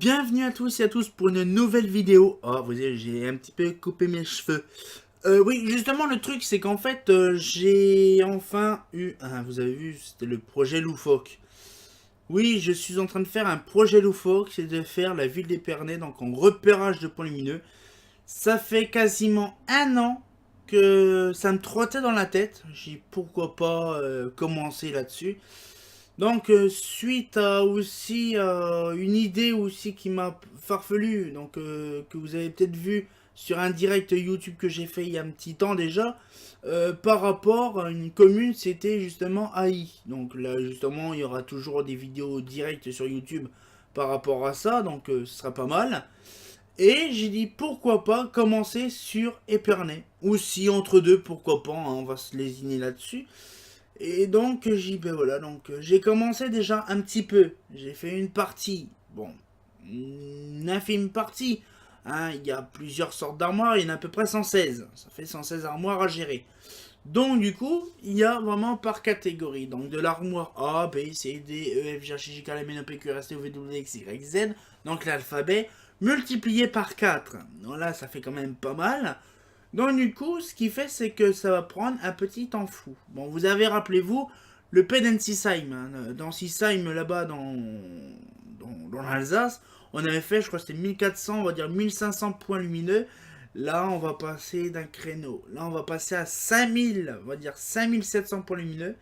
Bienvenue à tous et à tous pour une nouvelle vidéo. Oh, vous voyez, j'ai un petit peu coupé mes cheveux. Oui, justement, le truc, c'est qu'en fait, j'ai enfin eu... Ah, vous avez vu, c'était le projet loufoque. Oui, je suis en train de faire un projet loufoque, c'est de faire la ville d'Épernay, donc en repérage de points lumineux. Ça fait quasiment un an que ça me trottait dans la tête. J'ai dit, pourquoi pas commencer là-dessus. Donc, suite à aussi une idée aussi qui m'a farfelu, donc que vous avez peut-être vu sur un direct YouTube que j'ai fait il y a un petit temps déjà, par rapport à une commune, c'était justement AI. Donc là, justement, il y aura toujours des vidéos directes sur YouTube par rapport à ça, donc ce sera pas mal. Et j'ai dit pourquoi pas commencer sur Épernay. Ou si entre deux, pourquoi pas, hein, on va se lésiner là-dessus. Et donc, ben voilà, donc j'ai commencé déjà un petit peu. J'ai fait une partie, bon, une infime partie. Hein, il y a plusieurs sortes d'armoires, il y en a à peu près 116. Ça fait 116 armoires à gérer. Donc, du coup, il y a vraiment par catégorie. Donc, de l'armoire A, B, C, D, E, F, G, H, I, J, K, L, M, N, O, P, Q, R, S, T, U, V, W, X, Y, Z. Donc, l'alphabet multiplié par 4. Donc là, ça fait quand même pas mal. Donc du coup, ce qui fait, c'est que ça va prendre un petit temps fou. Bon, vous avez, rappelez-vous, le Pedensisheim. Hein, dans Sisheim, là-bas, dans l'Alsace, on avait fait, je crois que c'était 1400, on va dire 1500 points lumineux. Là, on va passer d'un créneau. Là, on va passer à 5000, on va dire 5700 points lumineux.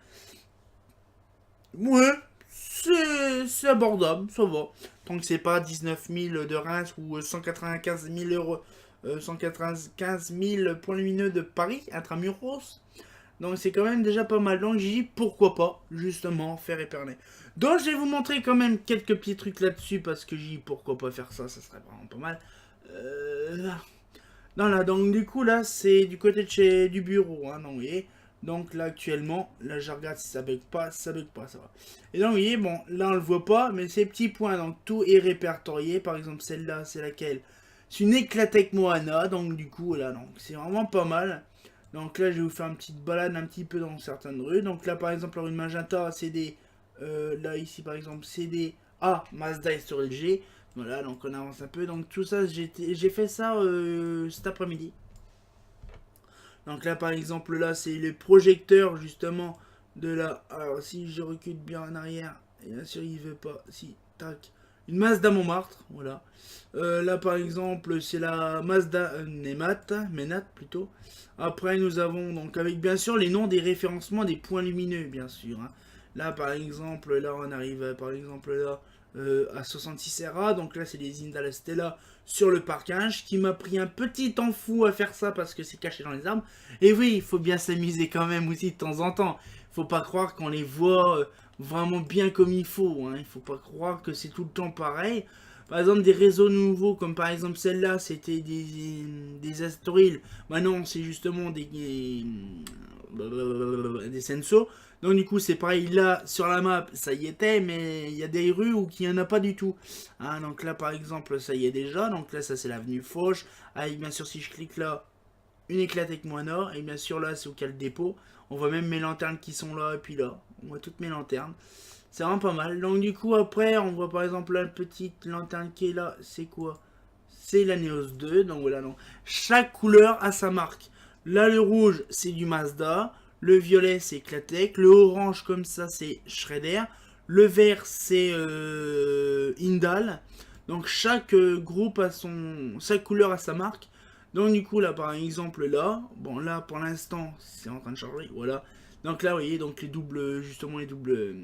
Ouais, c'est abordable, ça va. Tant que c'est pas 19 000 de Reims ou 195 000 euros, 195 000 points lumineux de Paris, intramuros. Donc c'est quand même déjà pas mal. Donc j'ai dit pourquoi pas, justement, faire Épernay. Donc je vais vous montrer quand même quelques petits trucs là-dessus parce que j'ai dit pourquoi pas faire ça, ça serait vraiment pas mal. Non là, donc du coup là c'est du côté de chez du bureau, hein, donc vous voyez. Donc là actuellement, là je regarde si ça bug pas, ça bug pas, ça va. Et donc vous voyez, bon là on le voit pas, mais ces petits points, donc tout est répertorié. Par exemple celle-là, c'est laquelle? C'est une Eclatec Moana, donc du coup là, donc c'est vraiment pas mal. Donc là je vais vous faire une petite balade un petit peu dans certaines rues. Donc là par exemple la rue de Magenta, c'est des... là ici par exemple c'est des A, Mazda et sur LG. Voilà, donc on avance un peu. Donc tout ça, j'ai fait ça cet après-midi. Donc là, par exemple, là, c'est le projecteur justement de la... Alors, si je recule bien en arrière, et bien sûr, il veut pas. Si, tac. Une Mazda Montmartre, voilà. Là, par exemple, c'est la Mazda Menat plutôt. Après, nous avons donc avec bien sûr les noms des référencements des points lumineux, bien sûr. Hein. Là, par exemple, là, on arrive, par exemple, là, à 66 RA. Donc là, c'est des Indal Stella sur le parkage qui m'a pris un petit temps fou à faire ça parce que c'est caché dans les arbres. Et oui, il faut bien s'amuser quand même aussi de temps en temps. Faut pas croire qu'on les voit vraiment bien comme il faut. Hein. Il faut pas croire que c'est tout le temps pareil. Par exemple, des réseaux nouveaux, comme par exemple celle-là, c'était des Astoril. Maintenant, c'est justement des Senso. Donc du coup c'est pareil, là sur la map ça y était, mais il y a des rues où il n'y en a pas du tout. Hein, donc là par exemple ça y est déjà, donc là ça c'est l'avenue Foch. Avec bien sûr si je clique là, une éclatée moi nord, et bien sûr là c'est au cas le dépôt. On voit même mes lanternes qui sont là, et puis là, on voit toutes mes lanternes. C'est vraiment pas mal. Donc du coup après on voit par exemple la petite lanterne qui est là, c'est quoi? C'est la Neos 2, donc voilà, donc chaque couleur a sa marque. Là le rouge c'est du Mazda. Le violet, c'est Eclatec. Le orange, comme ça, c'est Shredder. Le vert, c'est Indal. Donc, chaque groupe a sa couleur, a sa marque. Donc, du coup, là, par exemple, là. Bon, là, pour l'instant, c'est en train de charger. Voilà. Donc, là, vous voyez, donc les doubles, justement, les doubles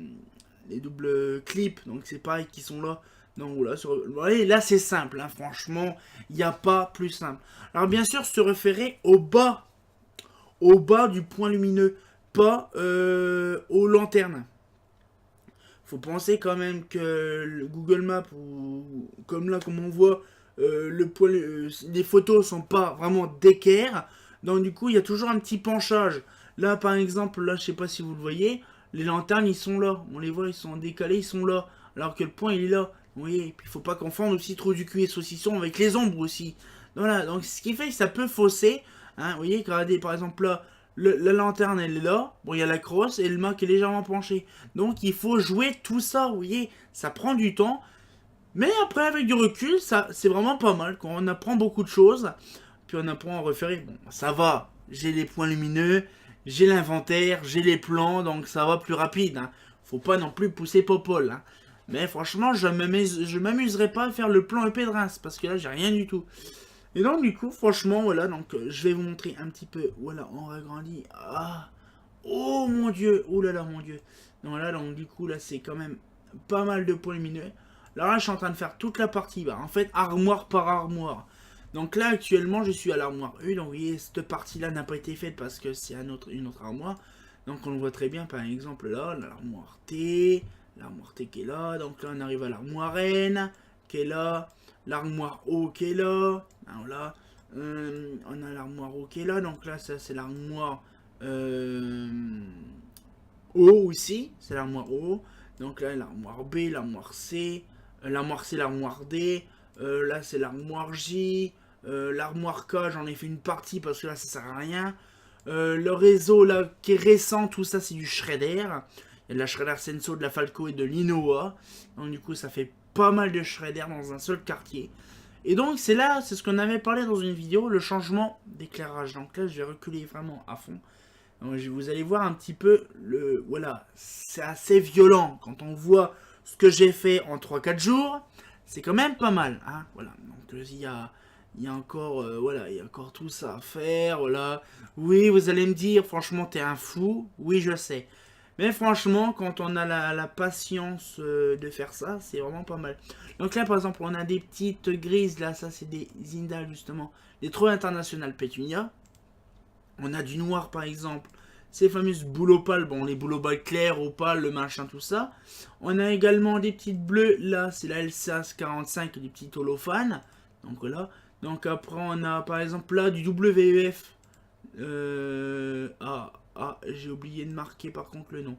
clips. Donc, c'est pareil, qui sont là. Donc, voilà. Vous voyez, là, c'est simple. Hein, franchement, il n'y a pas plus simple. Alors, bien sûr, se référer au bas du point lumineux, pas aux lanternes. Faut penser quand même que le Google Maps, ou comme là, comme on voit, les photos sont pas vraiment d'équerre. Donc du coup, il y a toujours un petit penchage. Là, par exemple, là, je sais pas si vous le voyez, les lanternes, ils sont là. On les voit, ils sont décalés, ils sont là. Alors que le point, il est là. Vous voyez, et puis il faut pas confondre aussi trop du cul et saucisson avec les ombres aussi. Voilà, donc ce qui fait que ça peut fausser. Hein, vous voyez, regardez, par exemple là, la lanterne elle est là, bon il y a la crosse et le mât qui est légèrement penché. Donc il faut jouer tout ça, vous voyez, ça prend du temps. Mais après, avec du recul, ça c'est vraiment pas mal. Quand on apprend beaucoup de choses, puis on apprend à refaire. Bon, ça va. J'ai les points lumineux, j'ai l'inventaire, j'ai les plans, donc ça va plus rapide. Hein. Faut pas non plus pousser Popol. Hein. Mais franchement, je m'amuserai pas à faire le plan EP de Reims, parce que là, j'ai rien du tout. Et donc, du coup, franchement, voilà, donc je vais vous montrer un petit peu. Voilà, on agrandit. Ah, oh mon dieu, oh là là, mon dieu. Donc là, donc du coup, là, c'est quand même pas mal de points lumineux. Là, je suis en train de faire toute la partie, bah, en fait, armoire par armoire. Donc là, actuellement, je suis à l'armoire 1. Donc, vous voyez, cette partie-là n'a pas été faite parce que c'est une autre armoire. Donc, on le voit très bien, par exemple, là, l'armoire T qui est là. Donc là, on arrive à l'armoire N, qui est là. L'armoire O qui est là. Alors là, on a l'armoire O qui est là. Donc là, ça, c'est l'armoire O aussi. C'est l'armoire O. Donc là, l'armoire B, l'armoire C. L'armoire D. Là, c'est l'armoire J. L'armoire K, j'en ai fait une partie parce que là, ça sert à rien. Le réseau, là, qui est récent, tout ça, c'est du Shredder. Il y a de la Shredder Senso, de la Falco et de l'Inoa. Donc, du coup, ça fait pas mal de Shredder dans un seul quartier. Et donc, c'est là, c'est ce qu'on avait parlé dans une vidéo, le changement d'éclairage. Donc là, je vais reculer vraiment à fond. Donc, vous allez voir un petit peu, voilà, c'est assez violent quand on voit ce que j'ai fait en 3-4 jours. C'est quand même pas mal, hein, voilà. Donc, il y a encore, voilà, il y a encore tout ça à faire, voilà. Oui, vous allez me dire, franchement, t'es un fou. Oui, je sais. Mais franchement, quand on a la patience de faire ça, c'est vraiment pas mal. Donc là, par exemple, on a des petites grises, là, ça c'est des Zindal, justement. Les Trolls International Pétunia. On a du noir, par exemple. Ces fameuses boules opales, bon, les boules opales claires, opales, le machin, tout ça. On a également des petites bleues, là, c'est la LCAS 45, des petits holophanes. Donc voilà. Donc après, on a, par exemple, là, du WEF. J'ai oublié de marquer par contre le nom.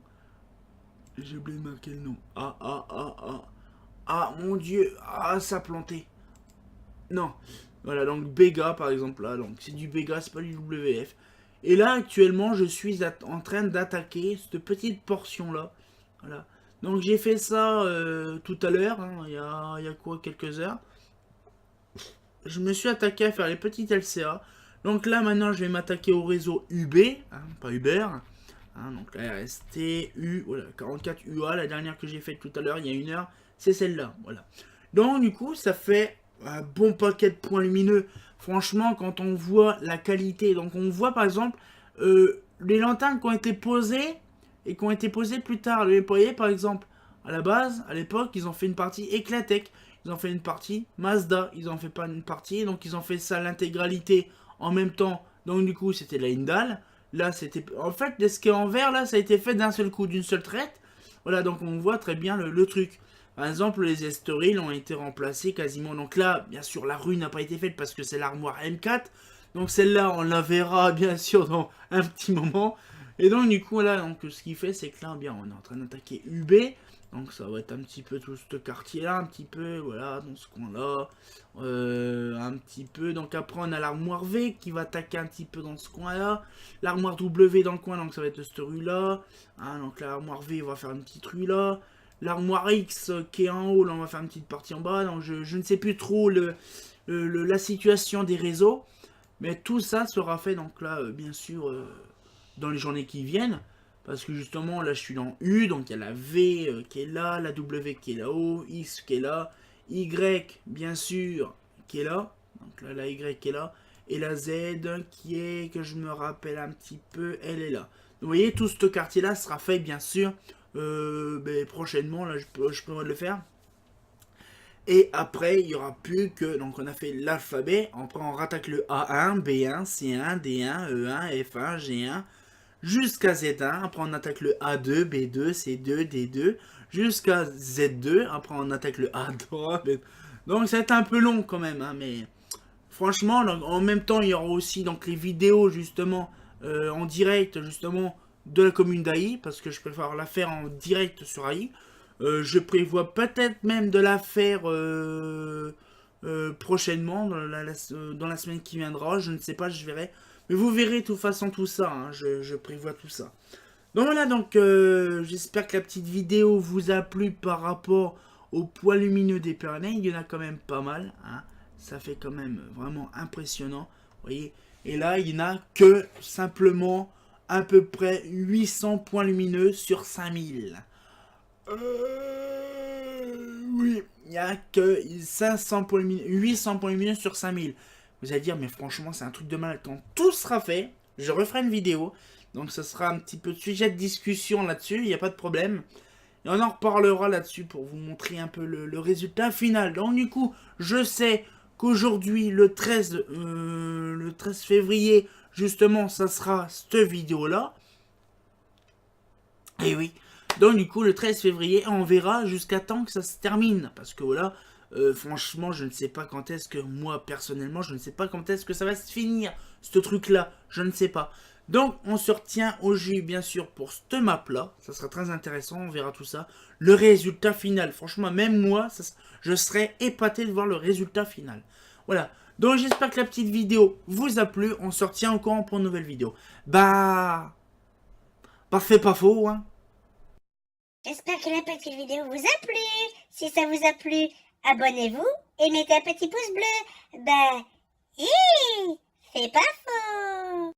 J'ai oublié de marquer le nom. Ah, mon dieu. Ah, ça a planté. Non. Voilà, donc Bega par exemple là. Donc c'est du Bega, c'est pas du WF. Et là, actuellement, je suis en train d'attaquer cette petite portion là. Voilà. Donc j'ai fait ça tout à l'heure. Hein, il y a quoi, quelques heures. Je me suis attaqué à faire les petites LCA. Donc là, maintenant, je vais m'attaquer au réseau UB, hein, pas Uber. Hein, donc la RST, voilà, 44 UA, la dernière que j'ai faite tout à l'heure, il y a 1 heure, c'est celle-là, voilà. Donc du coup, ça fait un bon paquet de points lumineux. Franchement, quand on voit la qualité, donc on voit par exemple les lanternes qui ont été posées et qui ont été posées plus tard. Vous voyez, par exemple, à la base, à l'époque, ils ont fait une partie Eclatec, ils ont fait une partie Mazda, ils ont fait pas une partie, donc ils ont fait ça l'intégralité en même temps. Donc du coup, c'était la Hindal. Là, c'était... En fait, ce qui est en vert, là, ça a été fait d'un seul coup, d'une seule traite. Voilà, donc on voit très bien le truc. Par exemple, les Estoril ont été remplacés quasiment. Donc là, bien sûr, la rue n'a pas été faite parce que c'est l'armoire M4. Donc celle-là, on la verra bien sûr dans un petit moment. Et donc du coup, là, donc, ce qu'il fait, c'est que là, bien, on est en train d'attaquer UB. Donc ça va être un petit peu tout ce quartier-là, un petit peu, voilà, dans ce coin-là. Un petit peu. Donc après, on a l'armoire V qui va attaquer un petit peu dans ce coin-là. L'armoire W dans le coin, donc ça va être cette rue-là. Hein, donc l'armoire V va faire une petite rue là. L'armoire X qui est en haut, là on va faire une petite partie en bas. Donc je ne sais plus trop la situation des réseaux. Mais tout ça sera fait donc là, bien sûr, dans les journées qui viennent. Parce que justement, là je suis dans U, donc il y a la V qui est là, la W qui est là-haut, X qui est là, Y bien sûr qui est là. Donc là la Y qui est là. Et la Z qui est, que je me rappelle un petit peu, elle est là. Vous voyez, tout ce quartier-là sera fait bien sûr. Prochainement, là je prévois de le faire. Et après, il n'y aura plus que... Donc on a fait l'alphabet, après on rattaque le A1, B1, C1, D1, E1, F1, G1, jusqu'à Z1, après on attaque le A2, B2, C2, D2, jusqu'à Z2, après on attaque le A3, B2. Donc ça va être un peu long quand même, hein, mais franchement, donc, en même temps, il y aura aussi donc, les vidéos justement en direct justement de la commune d'Ailly, parce que je préfère la faire en direct sur Ailly. Je prévois peut-être même de la faire prochainement, dans la semaine qui viendra, je ne sais pas, je verrai. Mais vous verrez de toute façon tout ça, hein, je prévois tout ça. Donc voilà, donc j'espère que la petite vidéo vous a plu par rapport au poids lumineux des Pyrénées, il y en a quand même pas mal. Hein. Ça fait quand même vraiment impressionnant. Vous voyez. Et là, il n'y en a que simplement à peu près 800 points lumineux sur 5000. Oui, il n'y a que 500 points lumineux, 800 points lumineux sur 5000. Vous allez dire, mais franchement, c'est un truc de mal. Quand tout sera fait, je referai une vidéo. Donc, ce sera un petit peu de sujet de discussion là-dessus, il n'y a pas de problème. Et on en reparlera là-dessus pour vous montrer un peu le résultat final. Donc, du coup, je sais qu'aujourd'hui, le 13 février, justement, ça sera cette vidéo-là. Et oui. Donc, du coup, le 13 février, on verra jusqu'à temps que ça se termine. Parce que voilà, franchement, je ne sais pas quand est-ce que, moi, personnellement, je ne sais pas quand est-ce que ça va se finir, ce truc-là. Je ne sais pas. Donc, on se retient au jus, bien sûr, pour cette map-là. Ça sera très intéressant, on verra tout ça. Le résultat final. Franchement, même moi, je serais épaté de voir le résultat final. Voilà. Donc, j'espère que la petite vidéo vous a plu. On se retient au courant pour une nouvelle vidéo. Parfait, pas faux, hein. J'espère que la petite vidéo vous a plu. Si ça vous a plu, abonnez-vous et mettez un petit pouce bleu. Hi, c'est pas faux.